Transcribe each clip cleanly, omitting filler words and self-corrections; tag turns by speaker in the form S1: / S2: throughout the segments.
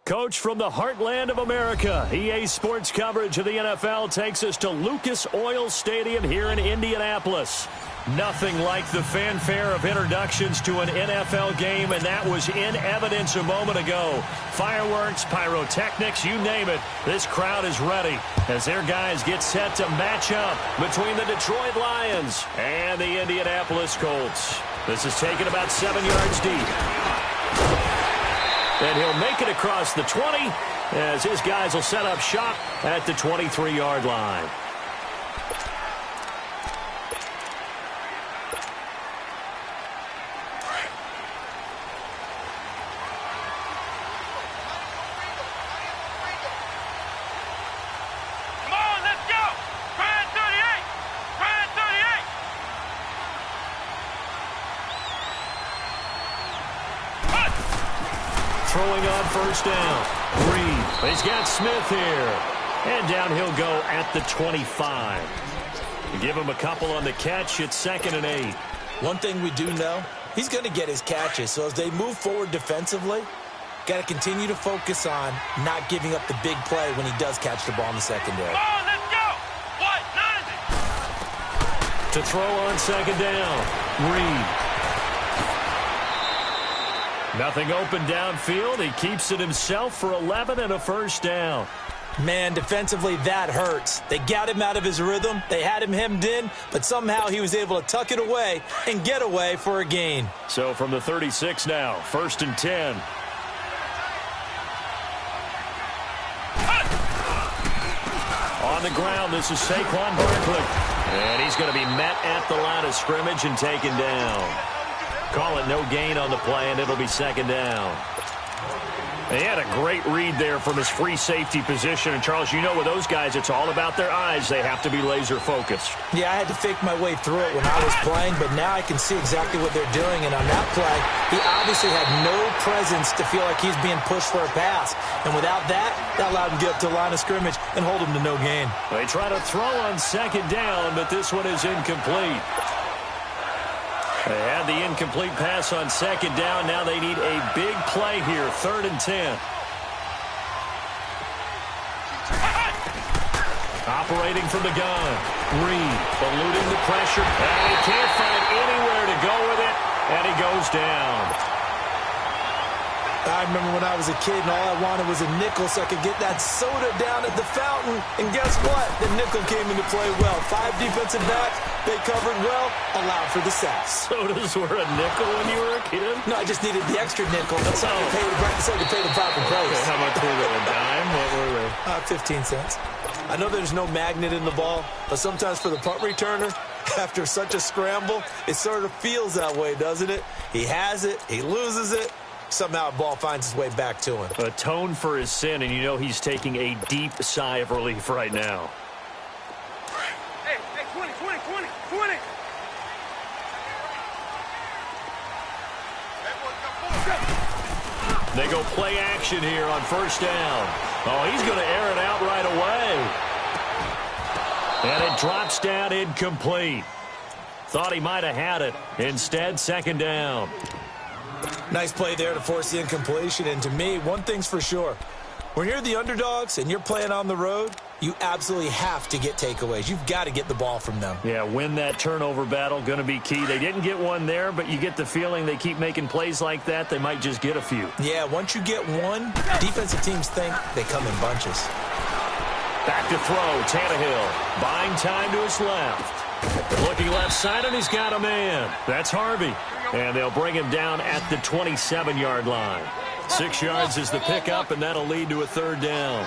S1: Coach, from the heartland of America, EA Sports coverage of the NFL takes us to Lucas Oil Stadium here in Indianapolis. Nothing like the fanfare of introductions to an NFL game, and that was in evidence a moment ago. Fireworks, pyrotechnics, you name it. This crowd is ready as their guys get set to match up between the Detroit Lions and the Indianapolis Colts. This is taken about 7 yards deep. And he'll make it across the 20 as his guys will set up shop at the 23-yard line. Throwing on first down. Reed. He's got Smith here. And down he'll go at the 25. Give him a couple on the catch. It's 2nd and 8.
S2: One thing we do know, he's going to get his catches. So as they move forward defensively, got to continue to focus on not giving up the big play when he does catch the ball in the secondary.
S3: Come on, let's go! What? 90!
S1: To throw on 2nd down. Reed. Nothing open downfield. He keeps it himself for 11 and a first down.
S2: Man, defensively, that hurts. They got him out of his rhythm. They had him hemmed in, but somehow he was able to tuck it away and get away for a gain.
S1: So from the 36 now, 1st and 10. On the ground, this is Saquon Barkley. And he's going to be met at the line of scrimmage and taken down. Call it no gain on the play, and it'll be 2nd down. He had a great read there from his free safety position. And, Charles, you know with those guys, it's all about their eyes. They have to be laser-focused.
S2: Yeah, I had to fake my way through it when I was playing, but now I can see exactly what they're doing. And on that play, he obviously had no presence to feel like he's being pushed for a pass. And without that, that allowed him to get up to the line of scrimmage and hold him to no gain.
S1: They try to throw on 2nd down, but this one is incomplete. They had the incomplete pass on 2nd down. Now they need a big play here, 3rd and 10. Operating from the gun. Reed eluding the pressure. And he can't find anywhere to go with it, and he goes down.
S2: I remember when I was a kid and all I wanted was a nickel so I could get that soda down at the fountain. And guess what? The nickel came into play well. 5 defensive backs. They covered well, allowed for the sacks.
S1: Sodas were a nickel when you were a kid?
S2: No, I just needed the extra nickel. That's how you pay the proper price.
S1: Okay, how much were they? A dime? What were they?
S2: 15 cents. I know there's no magnet in the ball, but sometimes for the punt returner, after such a scramble, it sort of feels that way, doesn't it? He has it, he loses it. Somehow the ball finds its way back to him.
S1: Atone for his sin, and you know he's taking a deep sigh of relief right now.
S3: Hey, 20.
S1: They go play action here on 1st down. Oh, he's going to air it out right away. And it drops down incomplete. Thought he might have had it. Instead, 2nd down.
S2: Nice play there to force the incompletion. And to me, one thing's for sure. When you're the underdogs and you're playing on the road, you absolutely have to get takeaways. You've got to get the ball from them.
S1: Yeah, win that turnover battle, going to be key. They didn't get one there, but you get the feeling they keep making plays like that, they might just get a few.
S2: Yeah, once you get one, defensive teams think they come in bunches.
S1: Back to throw, Tannehill. Buying time to his left. Looking left side, and he's got a man. That's Harvey. And they'll bring him down at the 27-yard line. 6 yards is the pickup, and that'll lead to a 3rd down.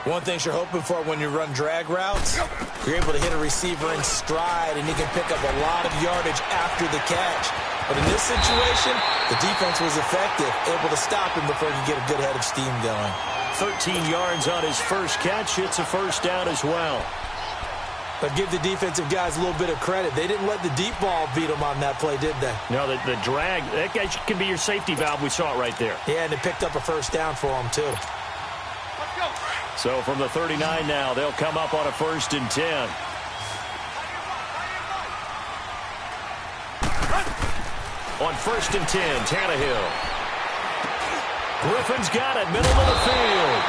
S2: One thing you're hoping for when you run drag routes, you're able to hit a receiver in stride, and he can pick up a lot of yardage after the catch. But in this situation, the defense was effective, able to stop him before he could get a good head of steam going.
S1: 13 yards on his first catch. It's a 1st down as well.
S2: But give the defensive guys a little bit of credit. They didn't let the deep ball beat them on that play, did they?
S1: No, the drag, that guy can be your safety valve. We saw it right there.
S2: Yeah, and it picked up a 1st down for them, too.
S3: Let's go.
S1: So from the 39 now, they'll come up on a 1st and 10. On 1st and 10, Tannehill. Griffin's got it, middle of the field.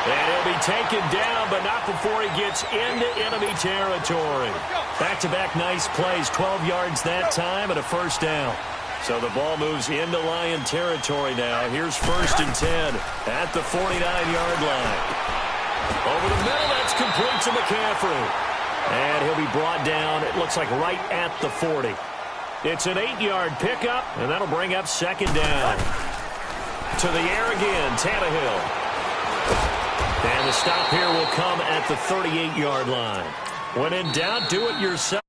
S1: And he'll be taken down, but not before he gets into enemy territory. Back-to-back nice plays, 12 yards that time and a first down. So the ball moves into Lion territory now. Here's 1st and 10 at the 49-yard line. Over the middle, that's complete to McCaffrey. And he'll be brought down, it looks like right at the 40. It's an 8-yard pickup, and that'll bring up 2nd down. To the air again, Tannehill. And the stop here will come at the 38-yard line. When in doubt, do it yourself.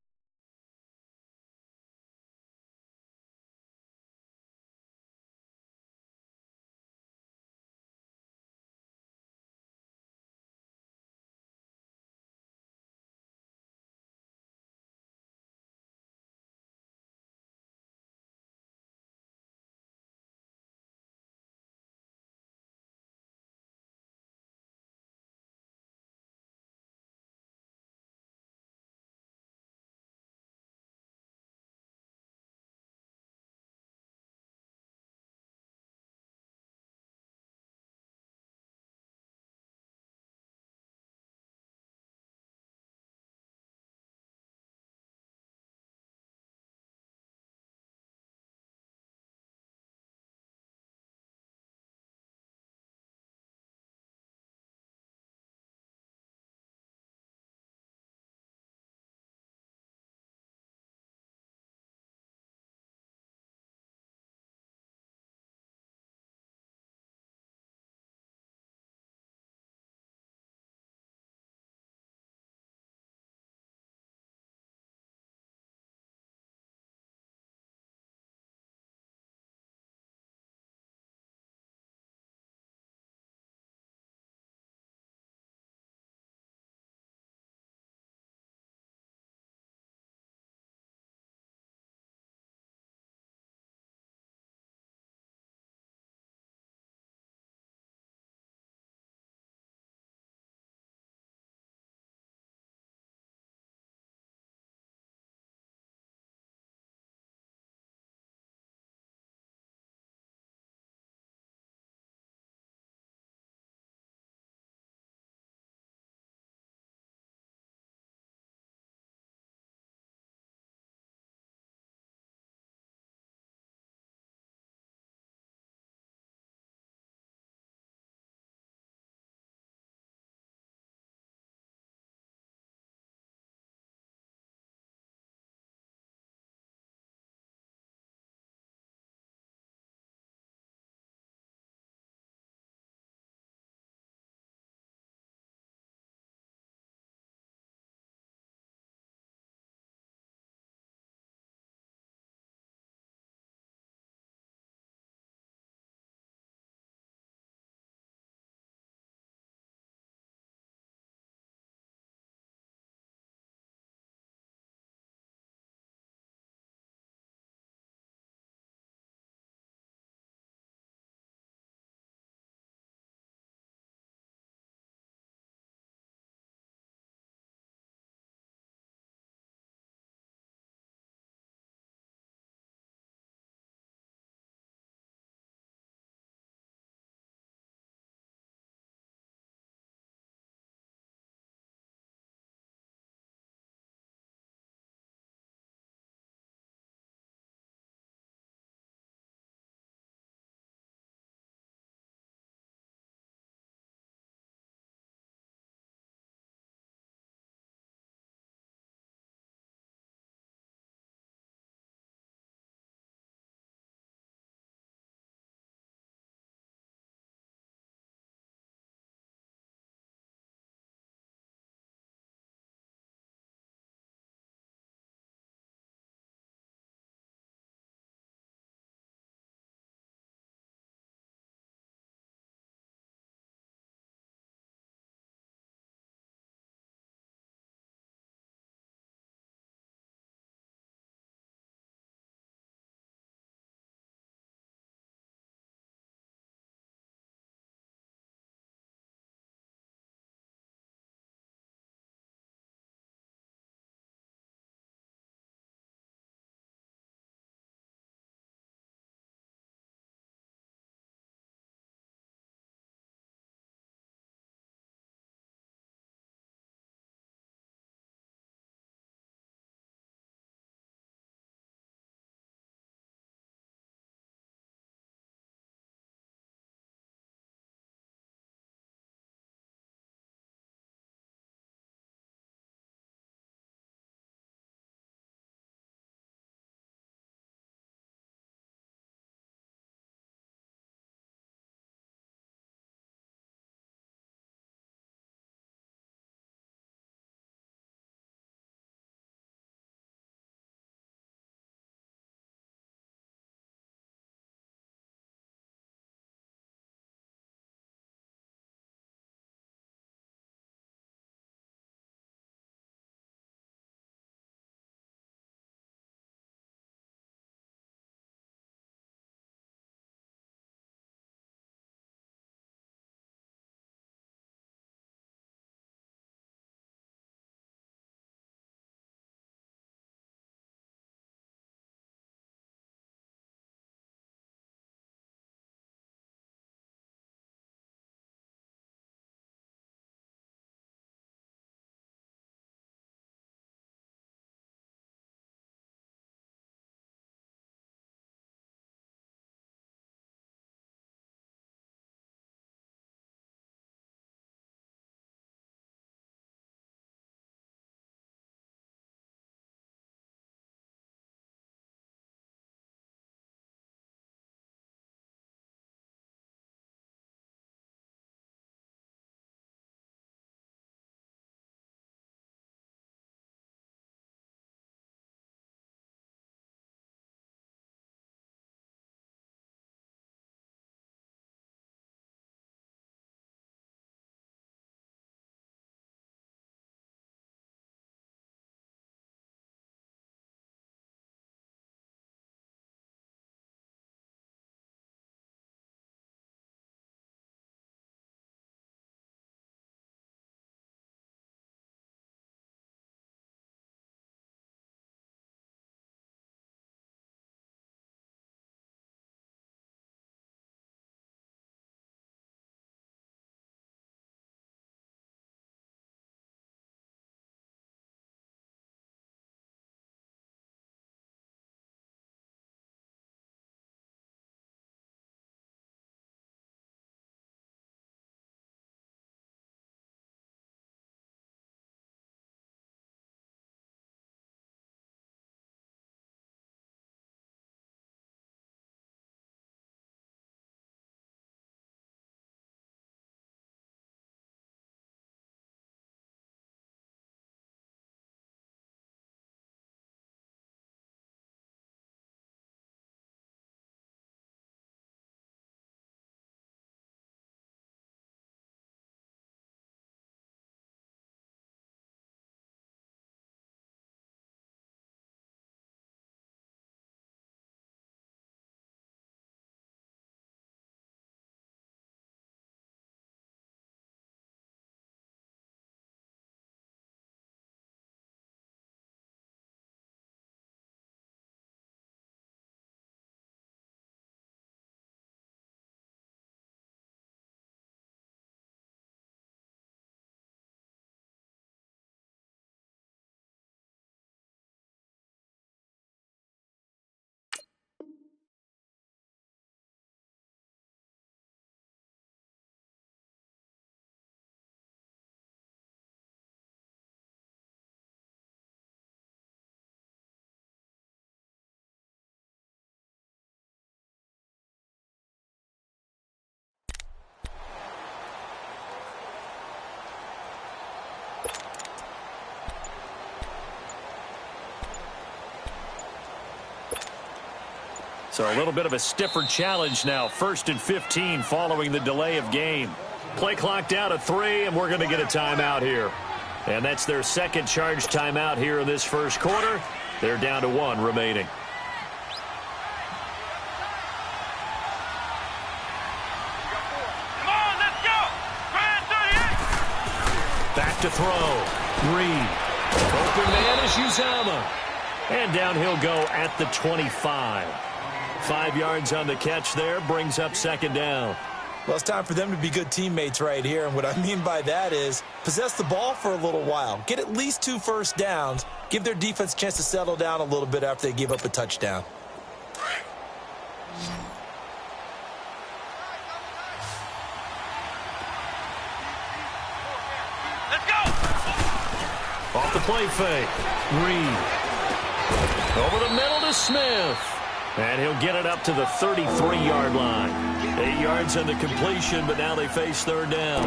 S1: So a little bit of a stiffer challenge now. 1st and 15 following the delay of game. Play clock down to 3, and we're going to get a timeout here. And that's their second charge timeout here in this first quarter. They're down to 1 remaining.
S3: Come on, let's go. Grand 38.
S1: Back to throw. Reed. Open man is Uzama. And down he'll go at the 25. 5 yards on the catch there, brings up second down.
S2: Well, it's time for them to be good teammates right here. And what I mean by that is possess the ball for a little while. Get at least 2 first downs. Give their defense a chance to settle down a little bit after they give up a touchdown.
S3: Let's go.
S1: Off the play fake. Reed. Over the middle to Smith. And he'll get it up to the 33-yard line. 8 yards on the completion, but now they face third down.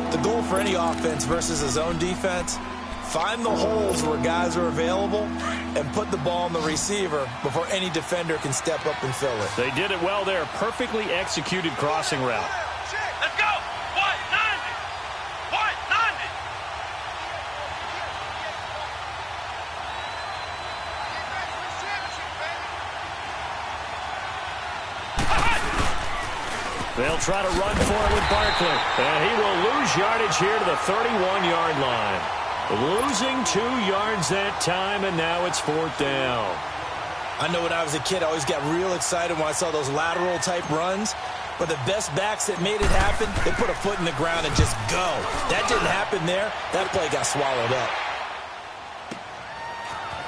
S2: The goal for any offense versus a zone defense, find the holes where guys are available and put the ball on the receiver before any defender can step up and fill it.
S1: They did it well there. Perfectly executed crossing route.
S3: Let's go. What? 90. What? 90.
S1: They'll try to run for it with Barkley. And he will lose yardage here to the 31-yard line. Losing 2 yards that time, and now it's 4th down.
S2: I know when I was a kid, I always got real excited when I saw those lateral-type runs. But the best backs that made it happen, they put a foot in the ground and just go. That didn't happen there. That play got swallowed up.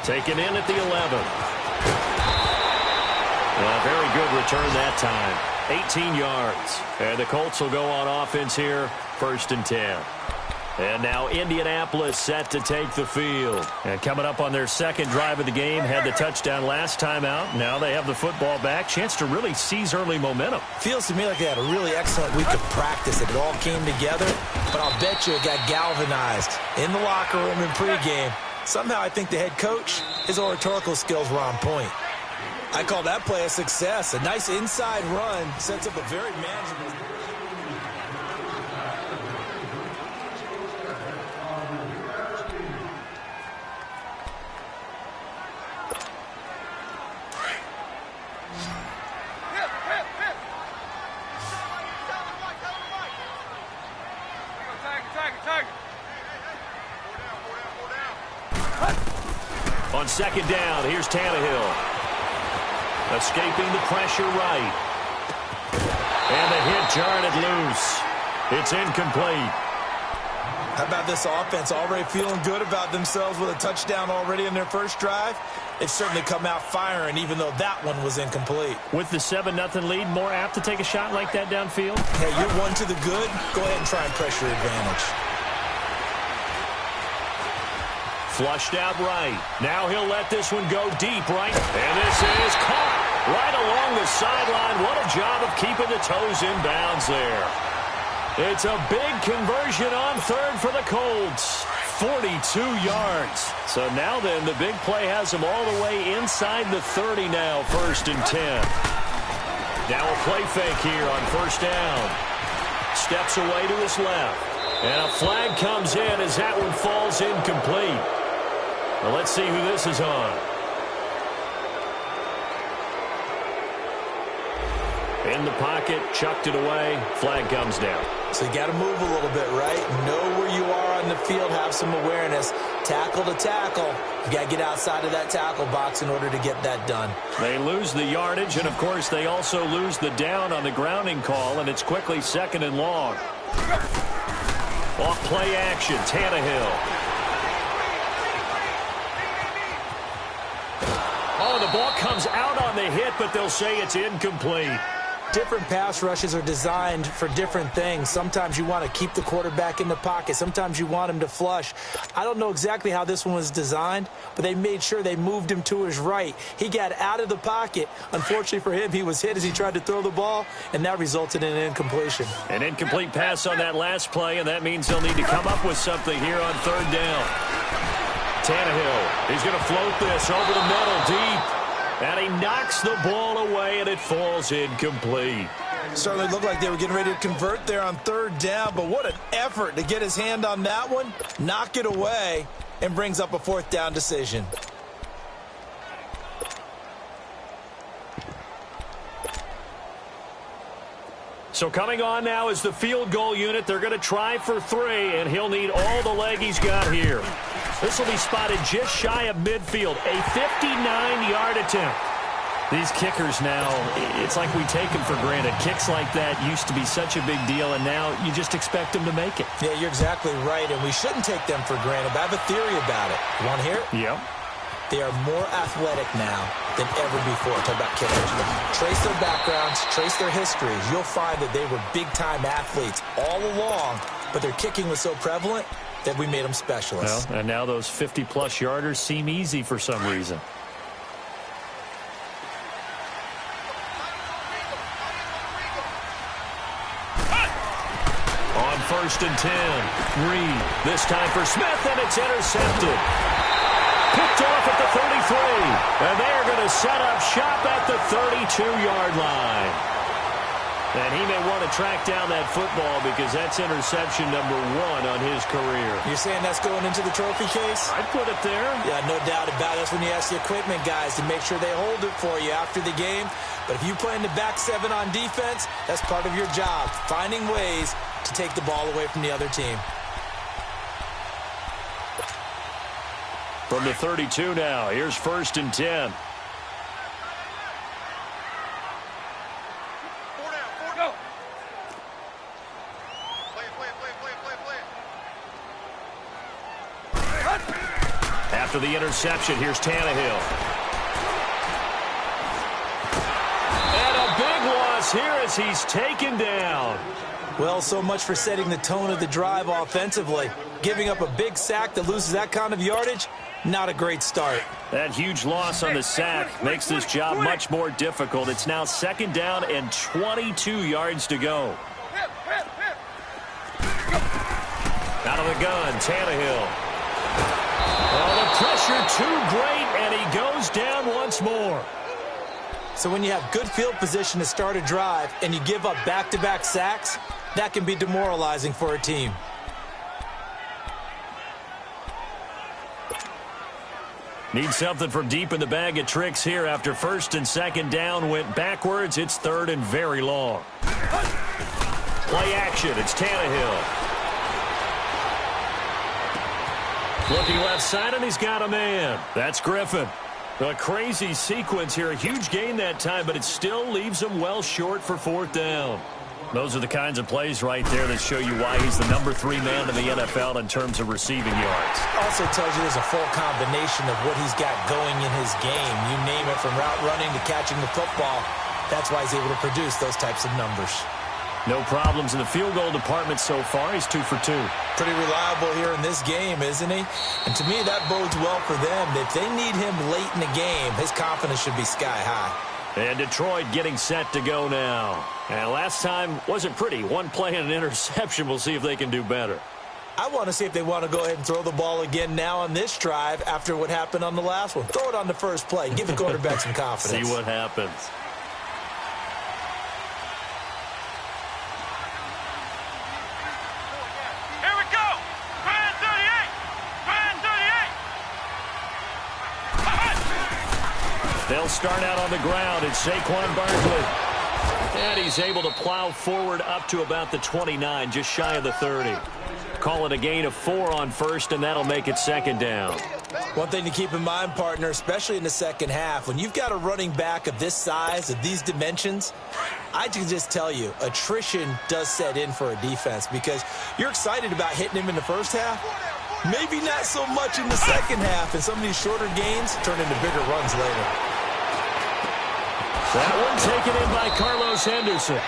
S1: Taken in at the 11. A very good return that time. 18 yards. And the Colts will go on offense here, 1st and 10. And now Indianapolis set to take the field. And coming up on their second drive of the game, had the touchdown last time out. Now they have the football back. Chance to really seize early momentum.
S2: Feels to me like they had a really excellent week of practice. It all came together, but I'll bet you it got galvanized in the locker room in pregame. Somehow I think the head coach, his oratorical skills were on point. I call that play a success. A nice inside run sets up a very manageable...
S1: On second down, here's Tannehill. Escaping the pressure right. And the hit jarred it loose. It's incomplete.
S2: How about this offense already feeling good about themselves with a touchdown already in their first drive? They've certainly come out firing, even though that one was incomplete.
S1: With the 7-0 lead, more apt to take a shot like that downfield?
S2: Hey, you're one to the good. Go ahead and try and pressure advantage.
S1: Flushed out right. Now he'll let this one go deep right. And this is caught right along the sideline. What a job of keeping the toes in bounds there. It's a big conversion on third for the Colts. 42 yards. So now then, the big play has them all the way inside the 30 now, 1st and 10. Now a play fake here on 1st down. Steps away to his left. And a flag comes in as that one falls incomplete. Well, let's see who this is on. In the pocket, chucked it away. Flag comes down.
S2: So you got to move a little bit, right? Know where you are on the field, have some awareness. Tackle to tackle. You got to get outside of that tackle box in order to get that done.
S1: They lose the yardage, and of course they also lose the down on the grounding call, and it's quickly 2nd and long. Off play action, Tannehill. Oh, the ball comes out on the hit, but they'll say it's incomplete.
S2: Different pass rushes are designed for different things. Sometimes you want to keep the quarterback in the pocket. Sometimes you want him to flush. I don't know exactly how this one was designed, but they made sure they moved him to his right. He got out of the pocket. Unfortunately for him, he was hit as he tried to throw the ball, and that resulted in an incompletion.
S1: An incomplete pass on that last play, and that means they'll need to come up with something here on 3rd down. Tannehill, he's going to float this over the middle deep. And he knocks the ball away, and it falls incomplete.
S2: Certainly looked like they were getting ready to convert there on third down, but what an effort to get his hand on that one, knock it away, and brings up a fourth down decision.
S1: So coming on now is the field goal unit. They're going to try for 3, and he'll need all the leg he's got here. This will be spotted just shy of midfield, a 59-yard attempt. These kickers now, it's like we take them for granted. Kicks like that used to be such a big deal, and now you just expect them to make it.
S2: Yeah, you're exactly right, and we shouldn't take them for granted, but I have a theory about it. You want to hear it?
S1: Yep.
S2: They are more athletic now than ever before. Talk about kickers. Trace their backgrounds, trace their histories. You'll find that they were big-time athletes all along, but their kicking was so prevalent that we made them specialists.
S1: Well, and now those 50-plus yarders seem easy for some reason. On 1st and 10, Reed. This time for Smith, and it's intercepted. Picked off at the 33, and they are going to set up shop at the 32-yard line. And he may want to track down that football because that's interception number 1 on his career.
S2: You're saying that's going into the trophy case?
S1: I'd put it there.
S2: Yeah, no doubt about it. That's when you ask the equipment guys to make sure they hold it for you after the game. But if you play in the back 7 on defense, that's part of your job, finding ways to take the ball away from the other team.
S1: From the 32 now, here's 1st and 10.
S3: 4 down, 4 go. Play it.
S1: After the interception, here's Tannehill. And a big loss here as he's taken down.
S2: Well, so much for setting the tone of the drive offensively. Giving up a big sack that loses that kind of yardage, not a great start.
S1: That huge loss on the sack makes this job much more difficult. It's now 2nd down and 22 yards to go. Out of the gun, Tannehill. Oh, the pressure too great, and he goes down once more.
S2: So when you have good field position to start a drive and you give up back-to-back sacks, that can be demoralizing for a team.
S1: Need something from deep in the bag of tricks here after 1st and 2nd down went backwards. It's 3rd and very long. Play action. It's Tannehill. Looking left side, and he's got a man. That's Griffin. A crazy sequence here. A huge gain that time, but it still leaves him well short for 4th down. Those are the kinds of plays right there that show you why he's the number 3 man in the NFL in terms of receiving yards.
S2: Also tells you there's a full combination of what he's got going in his game. You name it, from route running to catching the football. That's why he's able to produce those types of numbers.
S1: No problems in the field goal department so far. He's 2 for 2.
S2: Pretty reliable here in this game, isn't he? And to me, that bodes well for them. If they need him late in the game, his confidence should be sky high.
S1: And Detroit getting set to go now. And last time wasn't pretty. 1 play and an interception. We'll see if they can do better.
S2: I want to see if they want to go ahead and throw the ball again now on this drive after what happened on the last one. Throw it on the first play. Give the quarterback some confidence.
S1: See what happens.
S3: Here we go. Grand 38. Grand 38.
S1: They'll start out on the ground. It's Saquon Barkley. And he's able to plow forward up to about the 29, just shy of the 30. Call it a gain of 4 on 1st, and that'll make it 2nd down.
S2: One thing to keep in mind, partner, especially in the second half, when you've got a running back of this size, of these dimensions, I can just tell you, attrition does set in for a defense because you're excited about hitting him in the first half. Maybe not so much in the second half, and some of these shorter gains turn into bigger runs later.
S1: That one taken in by Carlos Henderson.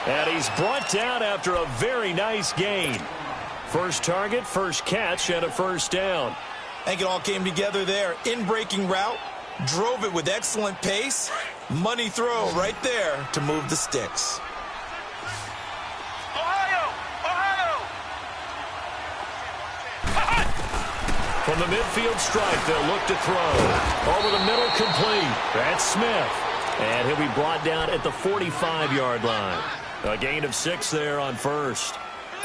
S1: And he's brought down after a very nice gain. First target, first catch, and a 1st down.
S2: I think it all came together there. In-breaking route, drove it with excellent pace. Money throw right there to move the sticks.
S1: From the midfield stripe, they'll look to throw. Over the middle, complete. That's Smith. And he'll be brought down at the 45-yard line. A gain of 6 there on first.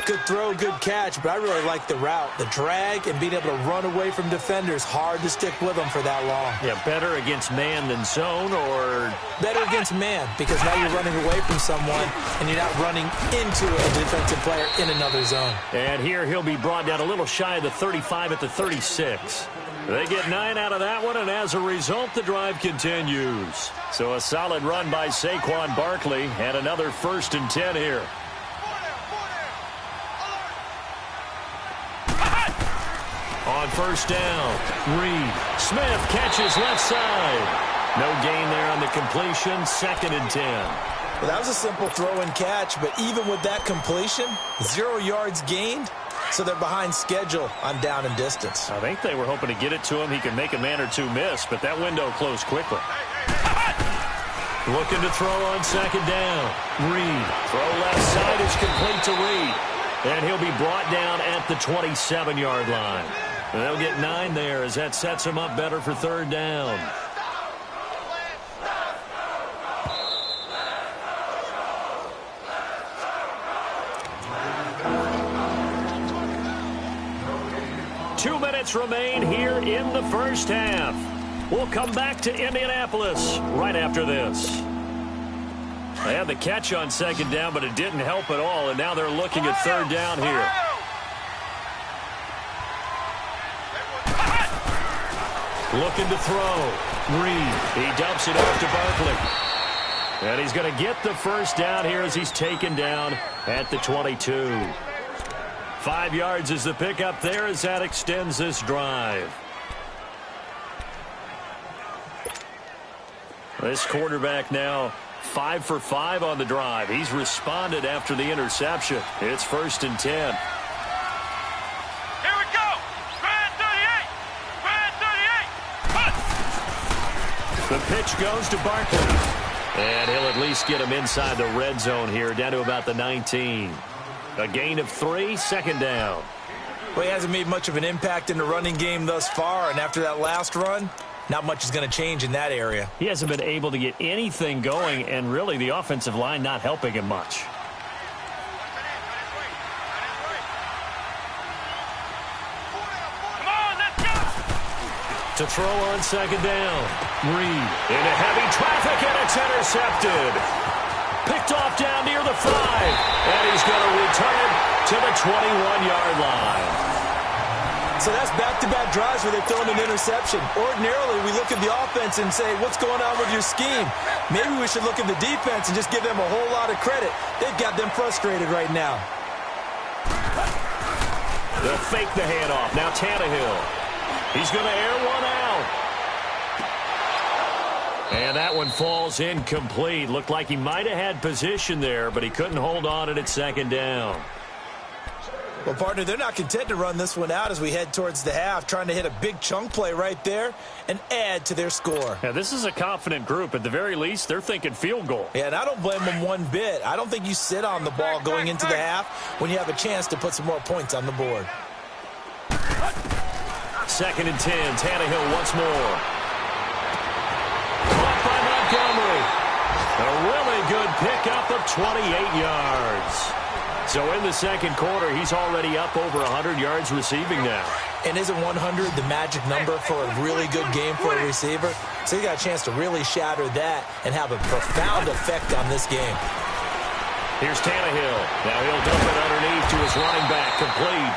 S2: Good throw, good catch, but I really like the route. The drag and being able to run away from defenders. Hard to stick with them for that long.
S1: Yeah, better against man than zone, or...
S2: Better against man, because now you're running away from someone and you're not running into a defensive player in another zone.
S1: And here he'll be brought down a little shy of the 35 at the 36. They get 9 out of that one, and as a result, the drive continues. So a solid run by Saquon Barkley, and another 1st and 10 here. On first down, Reed. Smith catches left side. No gain there on the completion, 2nd and 10.
S2: Well, that was a simple throw and catch, but even with that completion, 0 yards gained, so they're behind schedule on down and distance.
S1: I think they were hoping to get it to him. He could make a man or two miss, but that window closed quickly. Looking to throw on 2nd down. Reed. Throw left side is complete to Reed. And he'll be brought down at the 27-yard line. And they'll get 9 there as that sets him up better for 3rd down. Two minutes remain here in the first half. We'll come back to Indianapolis right after this. They had the catch on 2nd down, but it didn't help at all, and now they're looking at 3rd down here. Looking to throw. Reed. He dumps it off to Barkley. And he's going to get the 1st down here as he's taken down at the 22. 5 yards is the pickup there as that extends this drive. This quarterback now 5 for 5 on the drive. He's responded after the interception. It's 1st and 10.
S3: Here we go. Grand 38. Grand 38. Punt.
S1: The pitch goes to Barkley. And he'll at least get him inside the red zone here, down to about the 19. A gain of 3, 2nd down.
S2: Well, he hasn't made much of an impact in the running game thus far, and after that last run, not much is going to change in that area.
S1: He hasn't been able to get anything going, and really the offensive line not helping him much.
S3: Come on, let's go.
S1: To throw on 2nd down. Reed into heavy traffic, and it's intercepted. Picked off down near the 5, and he's going to return it to the 21-yard line.
S2: So that's back-to-back drives where they've thrown an interception. Ordinarily, we look at the offense and say, what's going on with your scheme? Maybe we should look at the defense and just give them a whole lot of credit. They've got them frustrated right now.
S1: They'll fake the handoff. Now Tannehill. He's going to air one out. And that one falls incomplete. Looked like he might have had position there, but he couldn't hold on at 2nd down.
S2: Well, partner, they're not content to run this one out as we head towards the half, trying to hit a big chunk play right there and add to their score.
S1: Yeah, this is a confident group. At the very least, they're thinking field goal.
S2: Yeah, and I don't blame them one bit. I don't think you sit on the ball going into the half when you have a chance to put some more points on the board.
S1: 2nd and 10. Tannehill once more. Caught by Montgomery. A really good pickup of 28 yards. So in the 2nd quarter, he's already up over 100 yards receiving now.
S2: And isn't 100 the magic number for a really good game for a receiver? So you got a chance to really shatter that and have a profound effect on this game.
S1: Here's Tannehill. Now he'll dump it underneath to his running back, complete.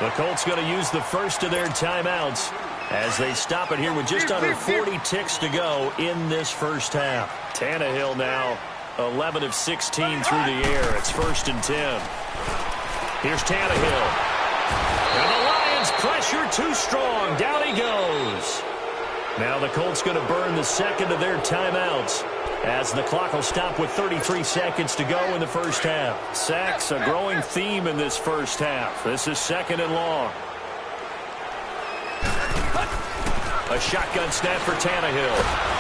S1: The Colts going to use the first of their timeouts as they stop it here with just under 40 ticks to go in this first half. Tannehill now 11 of 16 through the air. It's 1st and 10. Here's Tannehill. And the Lions pressure too strong. Down he goes. Now the Colts going to burn the 2nd of their timeouts as the clock will stop with 33 seconds to go in the first half. Sacks, a growing theme in this first half. This is 2nd and long. A shotgun snap for Tannehill.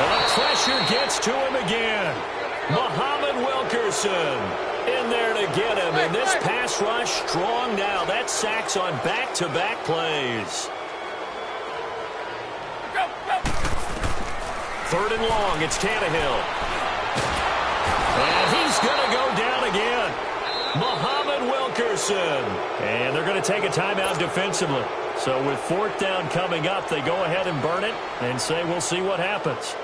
S1: And the pressure gets to him again. Muhammad Wilkerson In there to get him, and this pass rush strong now. That's sacks on back-to-back plays. Third and long, it's Tannehill. And he's going to go down again. Muhammad Wilkerson. And they're going to take a timeout defensively. So with fourth down coming up, they go ahead and burn it and say we'll see what happens.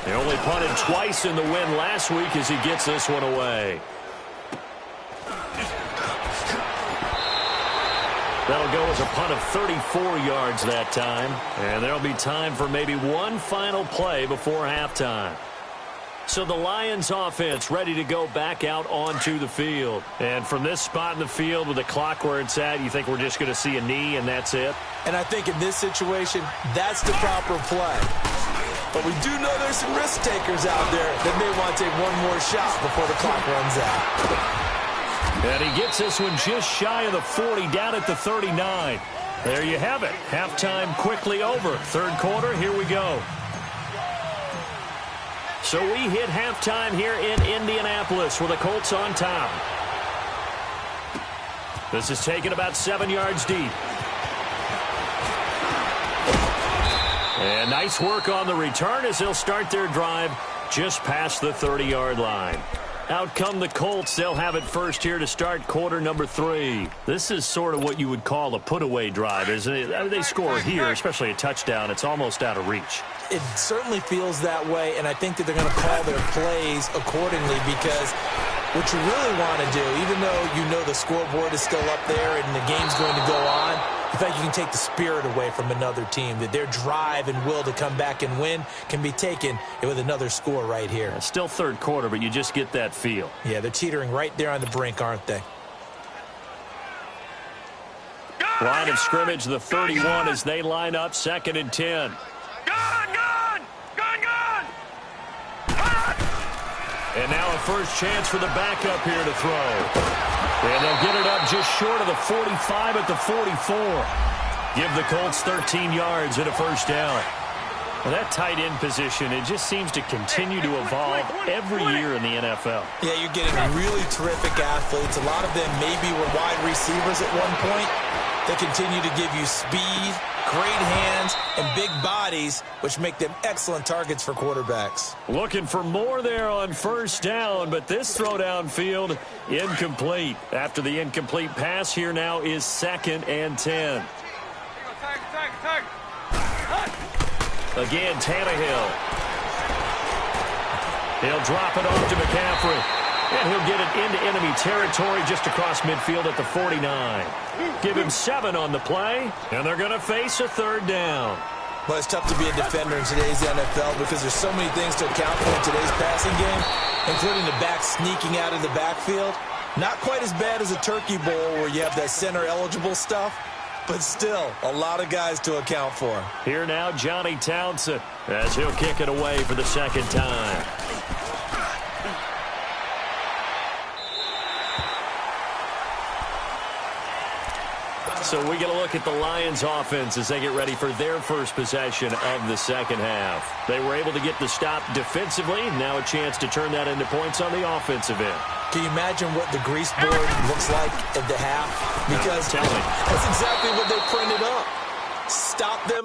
S1: They only punted twice in the win last week as he gets this one away. That'll go as a punt of 34 yards that time. And there'll be time for maybe one final play before halftime. So the Lions offense ready to go back out onto the field. And from this spot in the field with the clock where it's at, you think we're just going to see a knee and that's it?
S2: And I think in this situation, that's the proper play. But we do know there's some risk takers out there that may want to take one more shot before the clock runs out.
S1: And he gets this one just shy of the 40, down at the 39. There you have it. Halftime quickly over. Third quarter, here we go. So we hit halftime here in Indianapolis with the Colts on top. This is taken about 7 yards deep. And nice work on the return as they'll start their drive just past the 30-yard line. Out come the Colts. They'll have it first here to start quarter number 3. This is sort of what you would call a put-away drive, isn't it? I mean, they score here, especially a touchdown. It's almost out of reach.
S2: It certainly feels that way, and I think that they're going to call their plays accordingly because what you really want to do, even though you know the scoreboard is still up there and the game's going to go on, in fact, you can take the spirit away from another team, that their drive and will to come back and win can be taken with another score right here.
S1: It's still third quarter, but you just get that feel.
S2: Yeah, they're teetering right there on the brink, aren't they?
S1: Line of scrimmage, the 31 as they line up, 2nd and 10. And now a first chance for the backup here to throw. And they'll get it up just short of the 45 at the 44. Give the Colts 13 yards and a first down. Well, that tight end position, it just seems to continue to evolve every year in the NFL.
S2: Yeah, you're getting really terrific athletes. A lot of them maybe were wide receivers at one point. They continue to give you speed, great hands, and big bodies, which make them excellent targets for quarterbacks.
S1: Looking for more there on first down, but this throw downfield incomplete. After the incomplete pass, here now is 2nd and 10. Again, Tannehill. He'll drop it off to McCaffrey. And he'll get it into enemy territory just across midfield at the 49. Give him 7 on the play, and they're going to face a third down.
S2: Well, it's tough to be a defender in today's NFL because there's so many things to account for in today's passing game, including the back sneaking out of the backfield. Not quite as bad as a turkey bowl where you have that center-eligible stuff, but still a lot of guys to account for.
S1: Here now, Johnny Townsend, as he'll kick it away for the second time. So we get a look at the Lions offense as they get ready for their first possession of the second half. They were able to get the stop defensively. Now a chance to turn that into points on the offensive end.
S2: Can you imagine what the grease board looks like at the half? Because
S1: no, tell me.
S2: That's exactly what they printed up. Stop them.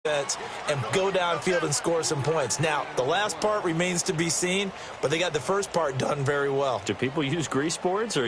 S2: and go downfield and score some points. Now, the last part remains to be seen, but they got the first part done very well.
S1: Do people use grease boards, or